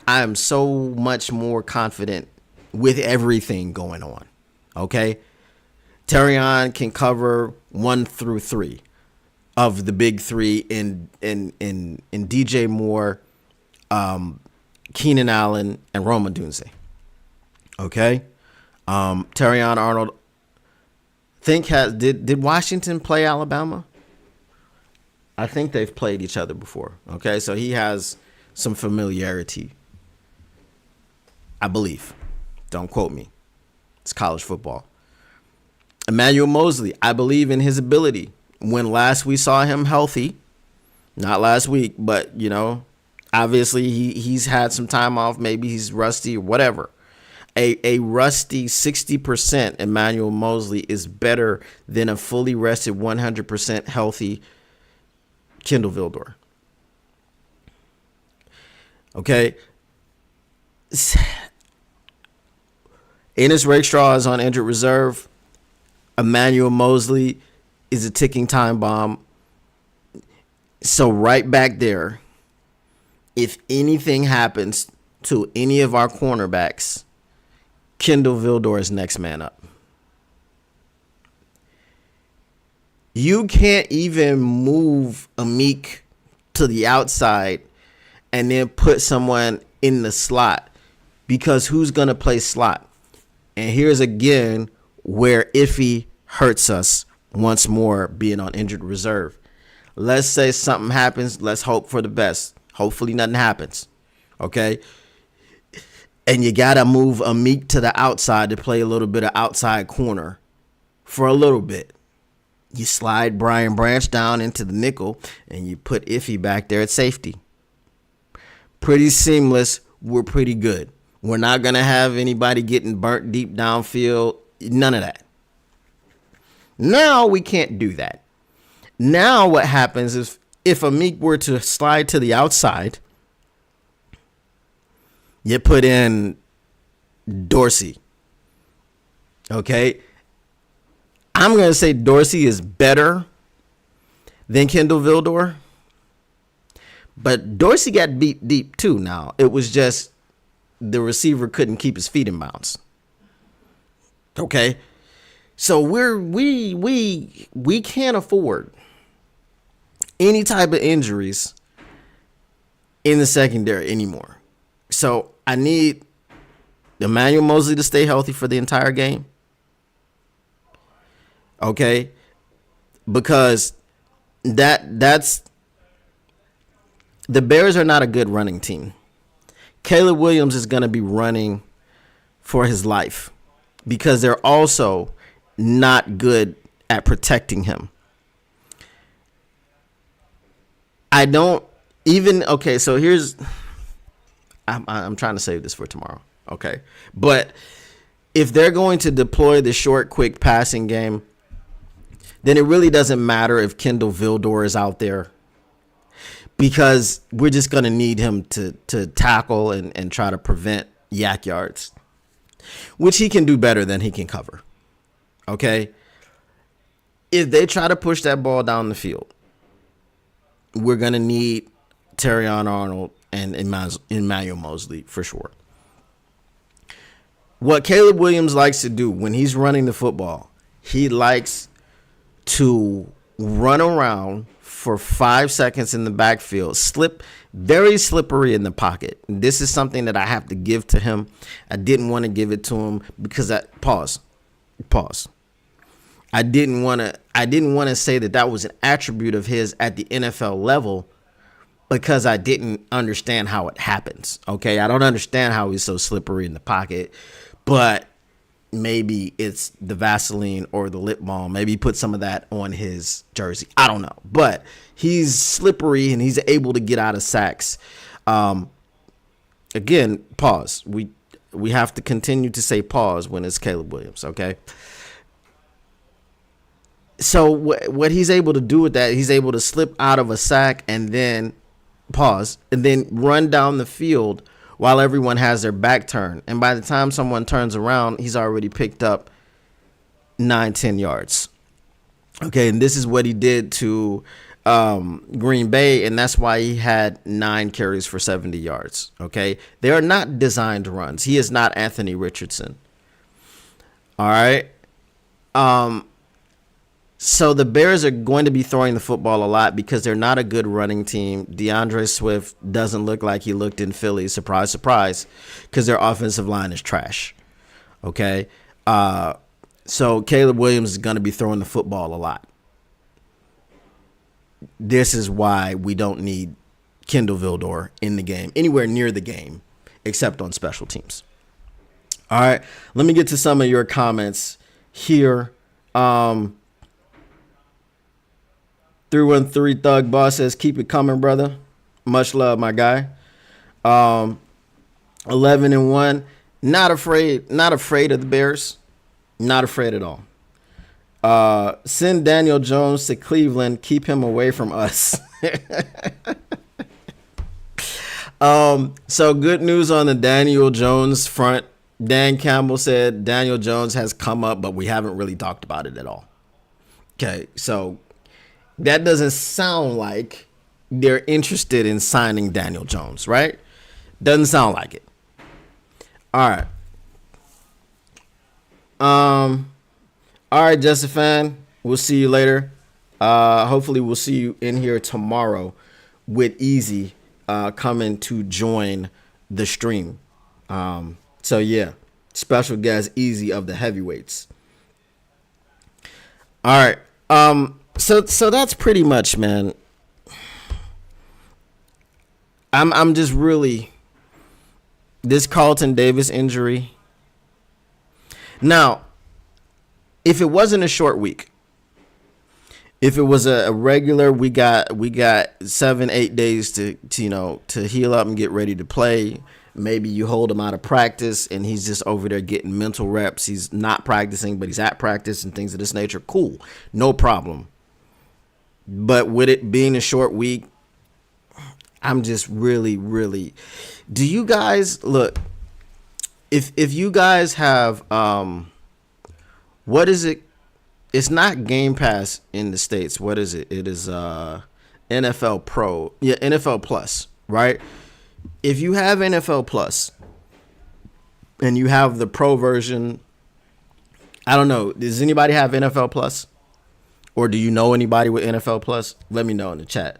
[SPEAKER 1] I am so much more confident with everything going on. Okay? Terrion can cover 1 through 3 of the big three in DJ Moore, Keenan Allen, and Rome Odunze. Okay? Terrion Arnold, did Washington play Alabama? I think they've played each other before. Okay, so he has some familiarity, I believe. Don't quote me. It's college football. Emmanuel Moseley, I believe in his ability. When last we saw him healthy, not last week, but, obviously he's had some time off. Maybe he's rusty or whatever. A rusty 60% Emmanuel Moseley is better than a fully rested 100% healthy Kindle Vildor. Okay. Ennis Rakestraw is on injured reserve. Emmanuel Moseley is a ticking time bomb. So right back there, if anything happens to any of our cornerbacks, Kindle Vildor is next man up. You can't even move Amik to the outside and then put someone in the slot, because who's going to play slot? And here's again where Iffy hurts us once more, being on injured reserve. Let's say something happens. Let's hope for the best. Hopefully nothing happens. Okay? And you got to move Amik to the outside to play a little bit of outside corner for a little bit. You slide Brian Branch down into the nickel and you put Iffy back there at safety. Pretty seamless. We're pretty good. We're not going to have anybody getting burnt deep downfield. None of that. Now we can't do that. Now what happens is if Amik were to slide to the outside, you put in Dorsey. Okay? I'm going to say Dorsey is better than Kindle Vildor. But Dorsey got beat deep too now. It was just the receiver couldn't keep his feet in bounds. Okay? So we can't afford any type of injuries in the secondary anymore. So I need Emmanuel Moseley to stay healthy for the entire game. Okay? Because that's the Bears are not a good running team. Caleb Williams is going to be running for his life because they're also not good at protecting him. I don't even, okay, so here's, I'm trying to save this for tomorrow, okay? But if they're going to deploy the short, quick passing game, then it really doesn't matter if Kindle Vildor is out there, because we're just going to need him to tackle and try to prevent yak yards, which he can do better than he can cover, okay? If they try to push that ball down the field, we're going to need Terrion Arnold and Emmanuel Moseley for sure. What Caleb Williams likes to do when he's running the football, he likes to run around for 5 seconds in the backfield, very slippery in the pocket. This is something that I have to give to him. I didn't want to give it to him because pause. I didn't want to say that was an attribute of his at the NFL level, because I didn't understand how it happens. Okay, I don't understand how he's so slippery in the pocket, but maybe it's the Vaseline or the lip balm. Maybe he put some of that on his jersey. I don't know, but he's slippery and he's able to get out of sacks. Again, pause. We have to continue to say pause when it's Caleb Williams, okay? So what he's able to do with that, he's able to slip out of a sack and then pause and then run down the field while everyone has their back turned. And by the time someone turns around, he's already picked up 9-10 yards. Okay, and this is what he did to Green Bay, and that's why he had 9 carries for 70 yards. Okay, they are not designed runs. He is not Anthony Richardson. All right. So the Bears are going to be throwing the football a lot because they're not a good running team. DeAndre Swift doesn't look like he looked in Philly. Surprise, surprise, because their offensive line is trash. Okay. So Caleb Williams is going to be throwing the football a lot. This is why we don't need Kendall Vildor in the game, anywhere near the game, except on special teams. All right, let me get to some of your comments here. 313 Thug Boss says, keep it coming, brother. Much love, my guy. 11-1. Not afraid of the Bears. Not afraid at all. Send Daniel Jones to Cleveland. Keep him away from us. So good news on the Daniel Jones front. Dan Campbell said Daniel Jones has come up, but we haven't really talked about it at all. Okay, so that doesn't sound like they're interested in signing Daniel Jones, right? Doesn't sound like it. All right. All right, Justin. We'll see you later. Hopefully we'll see you in here tomorrow with Easy coming to join the stream. So yeah, special guest Easy of the heavyweights. All right. So that's pretty much, man. I'm just really this Carlton Davis injury. Now, if it wasn't a short week, if it was a regular, we got 7-8 days to heal up and get ready to play. Maybe you hold him out of practice and he's just over there getting mental reps. He's not practicing, but he's at practice and things of this nature. Cool, no problem. But with it being a short week, I'm just really, really. Do you guys look? If you guys have what is it? It's not Game Pass in the States. What is it? It is NFL Pro. Yeah, NFL Plus, right? If you have NFL Plus and you have the Pro version, I don't know. Does anybody have NFL Plus? Or do you know anybody with NFL Plus? Let me know in the chat.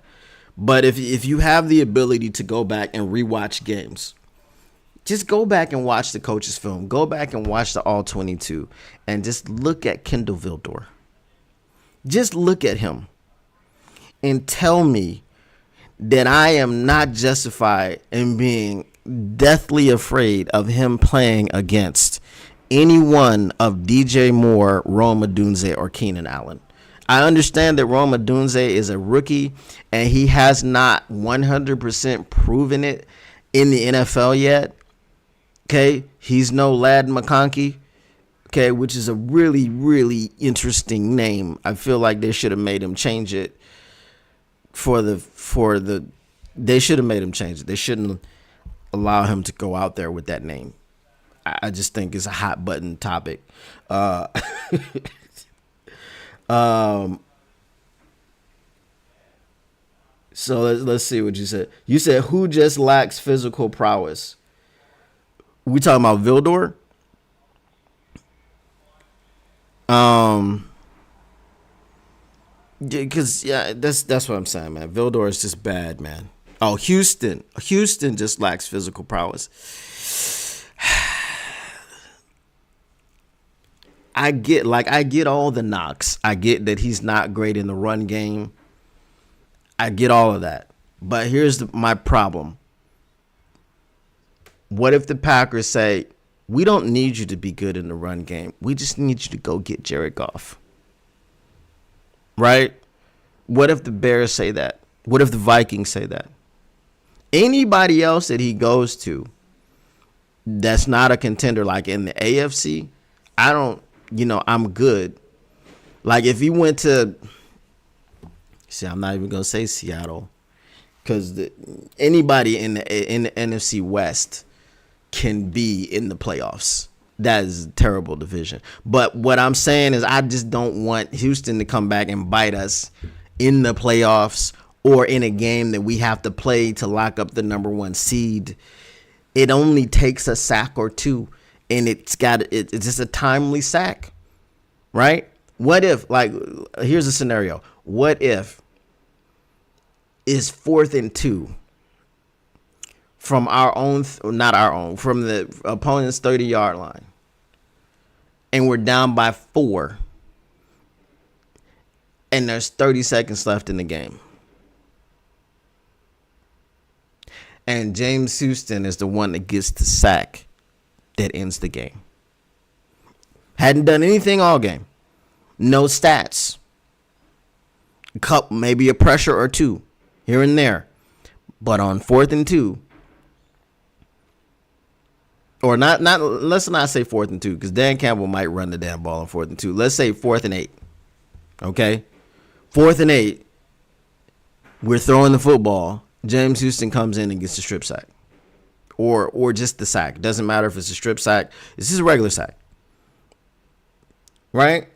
[SPEAKER 1] But if you have the ability to go back and rewatch games, just go back and watch the coach's film. Go back and watch the All 22 and just look at Kendall Vildor. Just look at him and tell me that I am not justified in being deathly afraid of him playing against any one of DJ Moore, Rome Odunze, or Keenan Allen. I understand that Rome Odunze is a rookie and he has not 100% proven it in the NFL yet. Okay, he's no Lad McConkey, okay, which is a really, really interesting name. I feel like they should have made him change it they should have made him change it. They shouldn't allow him to go out there with that name. I just think it's a hot button topic. So let's see what you said. You said who just lacks physical prowess? We talking about Vildor? Because that's what I'm saying, man. Vildor is just bad, man. Oh, Houston just lacks physical prowess. I get all the knocks. I get that he's not great in the run game. I get all of that. But here's my problem. What if the Packers say, we don't need you to be good in the run game. We just need you to go get Jared Goff. Right? What if the Bears say that? What if the Vikings say that? Anybody else that he goes to that's not a contender, like in the AFC, I'm good. Like if he went to, I'm not even going to say Seattle, because anybody in the NFC West can be in the playoffs. That is a terrible division. But what I'm saying is I just don't want Houston to come back and bite us in the playoffs or in a game that we have to play to lock up the number 1 seed. It only takes a sack or two, and it's just a timely sack, right? What if, here's a scenario. What if it's 4th and 2 from from the opponent's 30-yard line, and we're down by 4, and there's 30 seconds left in the game, and James Houston is the one that gets the sack that ends the game? Hadn't done anything all game. No stats. Maybe a pressure or two here and there. But on 4th and 2, or not let's not say 4th and 2, because Dan Campbell might run the damn ball on 4th and 2. Let's say 4th and 8. Okay? 4th and 8. We're throwing the football. James Houston comes in and gets the strip sack. Or just the sack. Doesn't matter if it's a strip sack. It's just a regular sack. Right?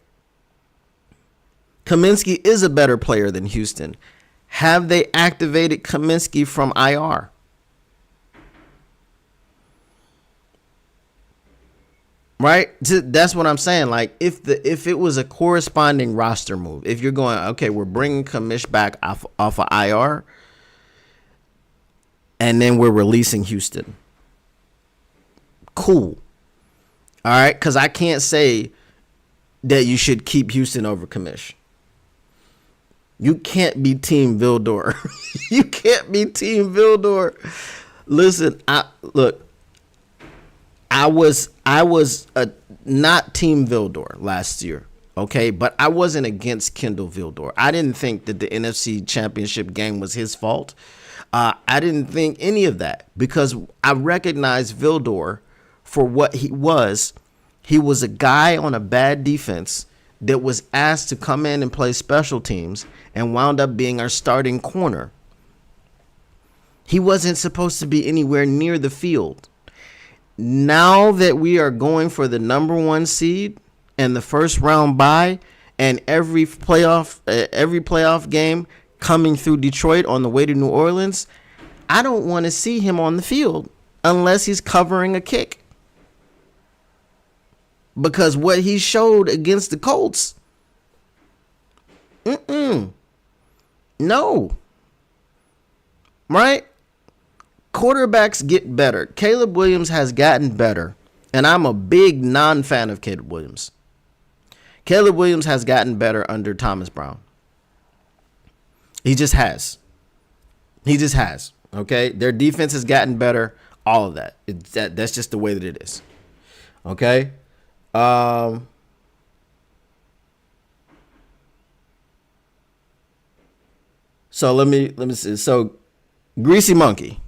[SPEAKER 1] Kaminsky is a better player than Houston. Have they activated Kaminsky from IR? Right? That's what I'm saying. Like, if it was a corresponding roster move, if you're going, okay, we're bringing Kamish back off of IR, and then we're releasing Houston. Cool. All right? Because I can't say that you should keep Houston over Kamish. You can't be Team Vildor. You can't be Team Vildor. Listen, I was not Team Vildor last year, okay? But I wasn't against Kendall Vildor. I didn't think that the NFC Championship game was his fault. I didn't think any of that, because I recognized Vildor for what he was. He was a guy on a bad defense that was asked to come in and play special teams and wound up being our starting corner. He wasn't supposed to be anywhere near the field. Now that we are going for the number 1 seed and the first round bye, and every playoff game coming through Detroit on the way to New Orleans, I don't want to see him on the field unless he's covering a kick. Because what he showed against the Colts, no. Right? Quarterbacks get better. Caleb Williams has gotten better, and I'm a big non-fan of Caleb Williams. Caleb Williams has gotten better under Thomas Brown. He just has. Okay? Their defense has gotten better. All of that. That's just the way that it is. Okay? So let me see. So Greasy Monkey.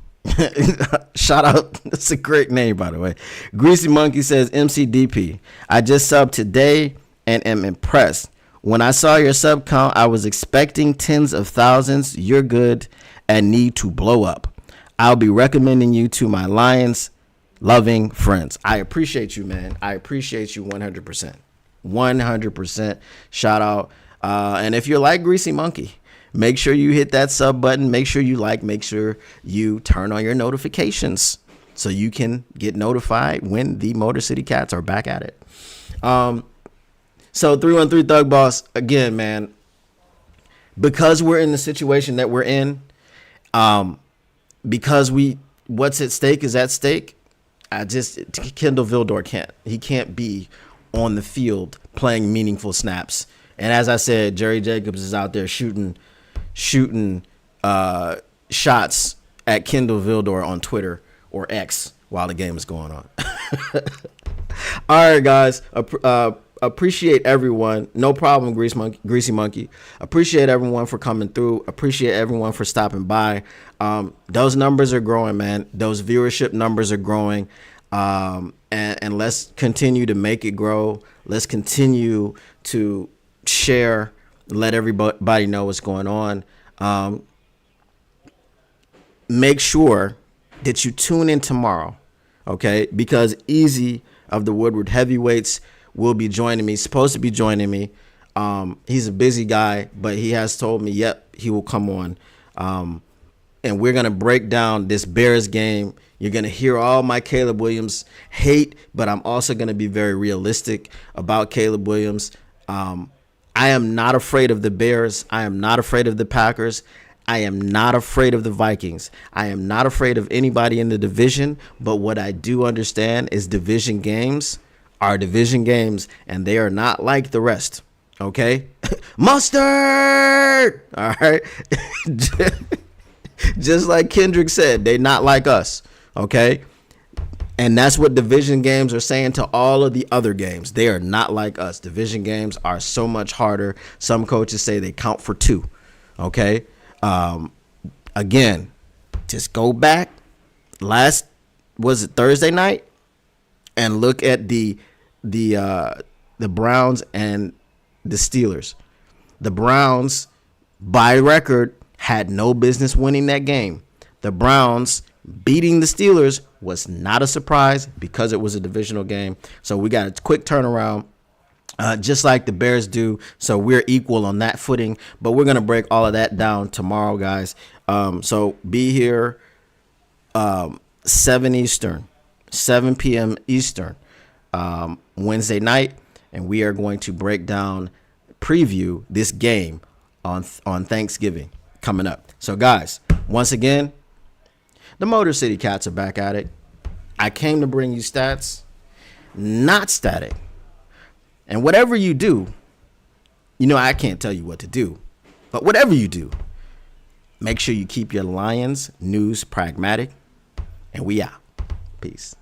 [SPEAKER 1] Shout out. That's a great name, by the way. Greasy Monkey says, MCDP, I just subbed today and am impressed. When I saw your sub count, I was expecting tens of thousands. You're good and need to blow up. I'll be recommending you to my Lions loving friends. I appreciate you, man. I appreciate you 100%. 100%. Shout out. And if you're like Greasy Monkey, make sure you hit that sub button. Make sure you make sure you turn on your notifications so you can get notified when the Motor City Cats are back at it. So 313 Thug Boss, again, man, because we're in the situation that we're in, because what's at stake is at stake. Kendall Vildor can't be on the field playing meaningful snaps. And as I said, Jerry Jacobs is out there shooting shots at Kendall Vildor on Twitter or X while the game is going on. All right, guys. Appreciate everyone. No problem, Greasy Monkey. Appreciate everyone for coming through. Appreciate everyone for stopping by. Those numbers are growing, man. Those viewership numbers are growing. And let's continue to make it grow. Let's continue to share, let everybody know what's going on. Make sure that you tune in tomorrow, okay? Because Easy of the Woodward Heavyweights will be joining me, supposed to be joining me. He's a busy guy, but he has told me, yep, he will come on. And we're going to break down this Bears game. You're going to hear all my Caleb Williams hate, but I'm also going to be very realistic about Caleb Williams. I am not afraid of the Bears. I am not afraid of the Packers. I am not afraid of the Vikings. I am not afraid of anybody in the division, but what I do understand is division games are division games, and they are not like the rest, okay? Mustard! All right? Just like Kendrick said, they not like us, okay? And that's what division games are saying to all of the other games. They are not like us. Division games are so much harder. Some coaches say they count for two, okay? Again, just go back Thursday night and look at the Browns and the Steelers. The Browns, by record, had no business winning that game. The Browns beating the Steelers was not a surprise because it was a divisional game. So we got a quick turnaround, just like the Bears do. So we're equal on that footing. But we're going to break all of that down tomorrow, guys. So be here 7 Eastern, 7 p.m. Eastern, Wednesday night. And we are going to break down, preview this game on Thanksgiving coming up. So, guys, once again, the Motor City Cats are back at it. I came to bring you stats, not static. And whatever you do, I can't tell you what to do, but whatever you do, make sure you keep your Lions news pragmatic, and we out. Peace.